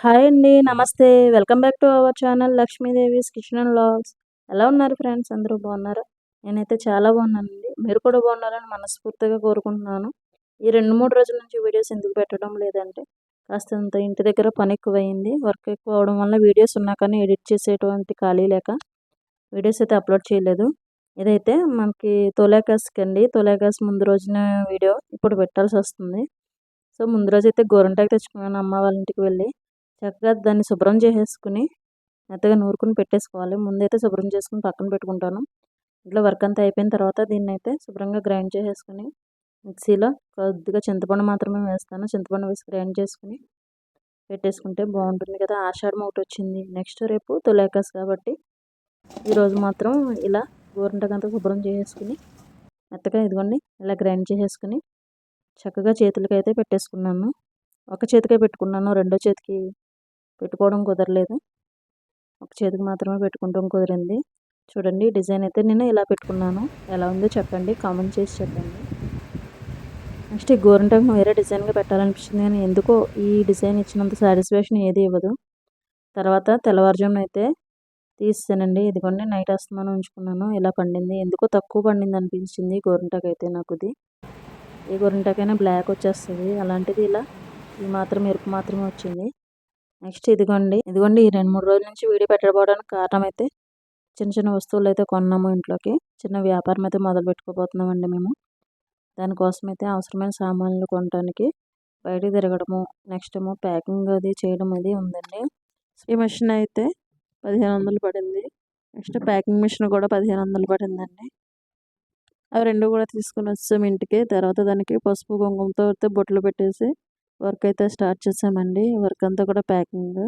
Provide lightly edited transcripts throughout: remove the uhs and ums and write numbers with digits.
Hi అండి. నమస్తే. Welcome back to our channel Lakshmidevi's kitchen and vlogs. ఎలా ఉన్నారు ఫ్రెండ్స్? అందరూ బాగున్నారా? నేనైతే చాలా బాగున్నానండి. మీరు కూడా బాగున్నారని మనస్ఫూర్తిగా కోరుకుంటున్నాను. ఈ 2, 3 రోజుల నుంచి వీడియోస్ ఎందుకు పెట్టడం లేదంటే కాస్తంత ఇంటి దగ్గర పని ఎక్కువయింది. వర్క్ ఎక్కువ అవడం వల్ల వీడియోస్ ఉన్నా కానీ ఎడిట్ చేసేటువంటి ఖాళీ లేక వీడియోస్ అయితే అప్లోడ్ చేయలేదు. ఇదైతే మనకి తొలేకాస్కండి. తొలేకాస్ ముందు రోజున వీడియో ఇప్పుడు పెట్టాల్సి వస్తుంది. సో ముందు రోజైతే గోరింటాకు తెచ్చుకున్నాను అమ్మ వాళ్ళ ఇంటికి వెళ్ళి. చక్కగా దాన్ని శుభ్రం చేసేసుకుని మెత్తగా నూరుకుని పెట్టేసుకోవాలి. ముందైతే శుభ్రం చేసుకుని పక్కన పెట్టుకుంటాను. ఇంట్లో వర్క్ అంతా అయిపోయిన తర్వాత దీన్నైతే శుభ్రంగా గ్రైండ్ చేసేసుకుని మిక్సీలో కొద్దిగా చింతపండు మాత్రమే వేస్తాను. చింతపండు వేసి గ్రైండ్ చేసుకుని పెట్టేసుకుంటే బాగుంటుంది కదా. ఆషాఢం ఒకటి వచ్చింది. నెక్స్ట్ రేపు తొలేకాస్ కాబట్టి ఈరోజు మాత్రం ఇలా గోరింటాకంతా శుభ్రం చేసేసుకుని మెత్తగా ఇదిగోండి ఇలా గ్రైండ్ చేసేసుకుని చక్కగా చేతులకి అయితే పెట్టేసుకున్నాను. ఒక చేతికే పెట్టుకున్నాను, రెండో చేతికి పెట్టుకోవడం కుదరలేదు. ఒక చేతికి మాత్రమే పెట్టుకుంటాం కుదిరింది. చూడండి డిజైన్ అయితే నేను ఇలా పెట్టుకున్నాను. ఎలా ఉందో చెప్పండి, కామెంట్ చేసి చెప్పండి. నెక్స్ట్ ఈ గోరింటాకు వేరే డిజైన్గా పెట్టాలనిపించింది కానీ ఎందుకో ఈ డిజైన్ ఇచ్చినంత సాటిస్ఫాక్షన్ ఏది ఇవ్వదు. తర్వాత తెల్లవారుజామున అయితే తీసానండి. ఇదిగోండి నైట్ అస్తమానం ఉంచుకున్నాను. ఇలా పండింది. ఎందుకో తక్కువ పండింది అనిపించింది గోరింటాకు అయితే నాకు. ఈ గోరింటాకైనా బ్లాక్ వచ్చేస్తుంది, అలాంటిది ఇలా ఈ మాత్రం ఎరుపు మాత్రమే వచ్చింది. నెక్స్ట్ ఇదిగోండి ఈ 2-3 రోజుల నుంచి వీడియో పెట్టకపోవడానికి కారణం అయితే చిన్న చిన్న వస్తువులు అయితే కొన్నాము. ఇంట్లోకి చిన్న వ్యాపారం అయితే మొదలు పెట్టుకోబోతున్నామండి మేము. దానికోసం అయితే అవసరమైన సామాన్లు కొనడానికి బయట తిరగడము, నెక్స్ట్ ఏమో ప్యాకింగ్ అది చేయడం అది ఉందండి. ఈ మిషన్ అయితే 1500 పడింది. నెక్స్ట్ ప్యాకింగ్ మిషన్ కూడా 1500 పడిందండి. అవి రెండు కూడా తీసుకుని వచ్చాము ఇంటికి. తర్వాత దానికి పసుపు కుంకుమతో అయితే బొట్లు పెట్టేసి వర్క్ అయితే స్టార్ట్ చేసామండి. వర్క్ అంతా కూడా ప్యాకింగ్.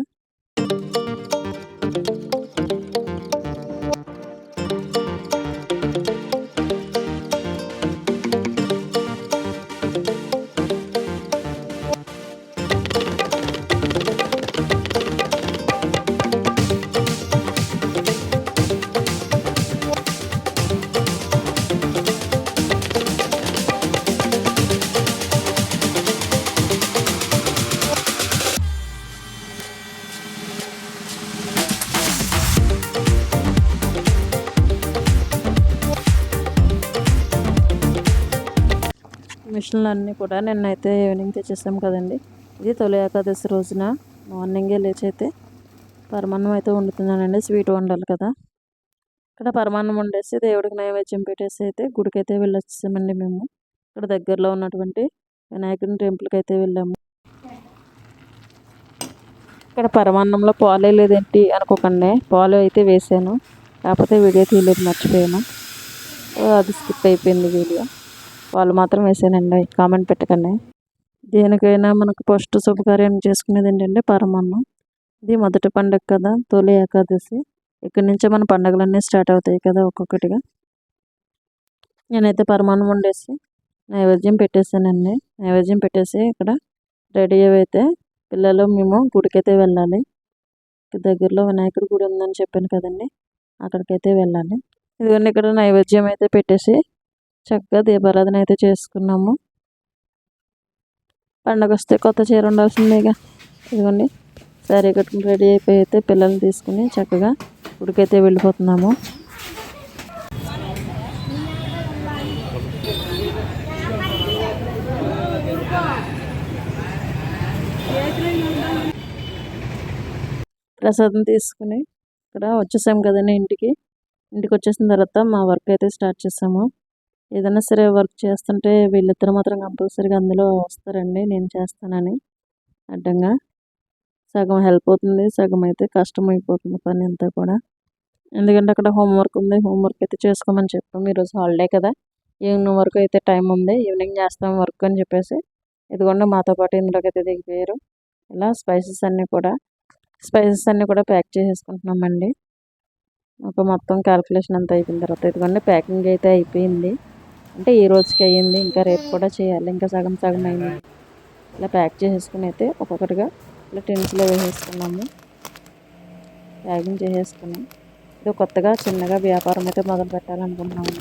మిషన్లు అన్నీ కూడా నిన్నైతే ఈవినింగ్ తెచ్చేసాం కదండి. ఇది తొలి ఏకాదశి రోజున మార్నింగే లేచి అయితే పరమాన్నం అయితే వండుతున్నానండి. స్వీట్ వండాలి కదా. ఇక్కడ పరమాన్నం వండేసి దేవుడికి నైవేద్యం పెట్టేసి అయితే గుడికి అయితే వెళ్ళొచ్చామండి మేము. ఇక్కడ దగ్గరలో ఉన్నటువంటి వినాయకుని టెంపుల్కి అయితే వెళ్ళాము. ఇక్కడ పరమాన్నంలో పాలు లేదేంటి అనుకోకండి, పాలు అయితే వేసాను. కాకపోతే వీడియో తీయలేదు, మర్చిపోయాను. అది స్కిప్ అయిపోయింది వీడియో. వాళ్ళు మాత్రం వేసానండి, కామెంట్ పెట్టకండి. దేనికైనా మనకు ఫస్ట్ శుభకార్యం చేసుకునేది ఏంటంటే పరమాన్నం. ఇది మొదటి పండుగ కదా, తొలి ఏకాదశి. ఇక్కడి నుంచే మన పండుగలన్నీ స్టార్ట్ అవుతాయి కదా ఒక్కొక్కటిగా. నేనైతే పరమాన్నం వండేసి నైవేద్యం పెట్టేసానండి. నైవేద్యం పెట్టేసి ఇక్కడ రెడీ అయితే పిల్లలు మేము గుడికైతే వెళ్ళాలి. దగ్గరలో వినాయకుడి గుడి ఉందని చెప్పాను కదండి, అక్కడికైతే వెళ్ళాలి. ఇదిగోండి ఇక్కడ నైవేద్యం అయితే పెట్టేసి చక్కగా దీపారాధన అయితే చేసుకున్నాము. పండగ వస్తే కొత్త చీర ఉండాల్సిందేగా. ఇదిగోండి శారీ కట్టుకుని రెడీ అయిపోయి అయితే పిల్లల్ని తీసుకుని చక్కగా గుడికైతే వెళ్ళిపోతున్నాము. ప్రసాదం తీసుకుని ఇక్కడ వచ్చేసాము కదండి ఇంటికి వచ్చేసిన తర్వాత మా వర్క్ అయితే స్టార్ట్ చేసాము. ఏదైనా సరే వర్క్ చేస్తుంటే వీళ్ళిద్దరు మాత్రం కంపల్సరీగా అందులో వస్తారండి, నేను చేస్తానని. అడ్డంగా సగం హెల్ప్ అవుతుంది, సగం అయితే కష్టం అయిపోతుంది పని అంతా కూడా. ఎందుకంటే అక్కడ హోంవర్క్ ఉంది, హోంవర్క్ అయితే చేసుకోమని చెప్పాము. ఈరోజు హాలిడే కదా, ఈవినింగ్ వరకు అయితే టైం ఉంది, ఈవినింగ్ చేస్తాం వర్క్ అని చెప్పేసి ఇదిగోండి మాతో పాటు ఇందులోకి అయితే దిగిపోయారు. ఇలా స్పైసెస్ అన్నీ కూడా ప్యాక్ చేసేసుకుంటున్నామండి. ఒక మొత్తం క్యాల్కులేషన్ అంతా అయిపోయిన తర్వాత ఇదిగోండి ప్యాకింగ్ అయితే అయిపోయింది. అంటే ఈ రోజుకి అయ్యింది, ఇంకా రేపు కూడా చేయాలి, ఇంకా సగం అయింది. ఇలా ప్యాక్ చేసేసుకుని అయితే ఒక్కొక్కటిగా ఇలా టిన్స్లో వేసేసుకున్నాము, ప్యాకింగ్ చేసేసుకున్నాం. ఇది కొత్తగా చిన్నగా వ్యాపారం అయితే మొదలు పెట్టాలనుకుంటున్నాము.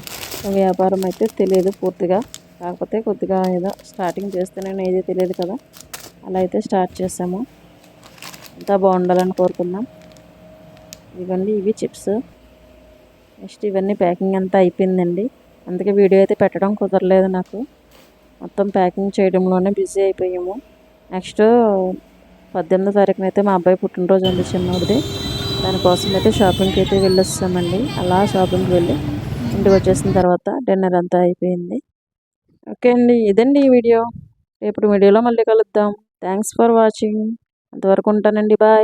వ్యాపారం అయితే తెలియదు పూర్తిగా, కాకపోతే కొద్దిగా ఏదో స్టార్టింగ్ చేస్తేనే ఏది తెలియదు కదా, అలా అయితే స్టార్ట్ చేసాము. అంతా బాగుండాలని కోరుకుందాం. ఇవన్నీ ఇవి చిప్స్. నెక్స్ట్ ఇవన్నీ ప్యాకింగ్ అంతా అయిపోయిందండి. అందుకే వీడియో అయితే పెట్టడం కుదరలేదు నాకు. మొత్తం ప్యాకింగ్ చేయడంలోనే బిజీ అయిపోయాము. నెక్స్ట్ 18వ తారీఖున అయితే మా అబ్బాయి పుట్టినరోజు ఉంది చిన్నోడిది. దానికోసం అయితే షాపింగ్కి అయితే వెళ్ళొస్తామండి. అలా షాపింగ్కి వెళ్ళి ఇంటికి వచ్చేసిన తర్వాత డిన్నర్ అంతా అయిపోయింది. ఓకే అండి, ఇదండి ఈ వీడియో. రేపు వీడియోలో మళ్ళీ కలుద్దాం. Thanks for watching. అంతవరకు ఉంటానండి. బాయ్.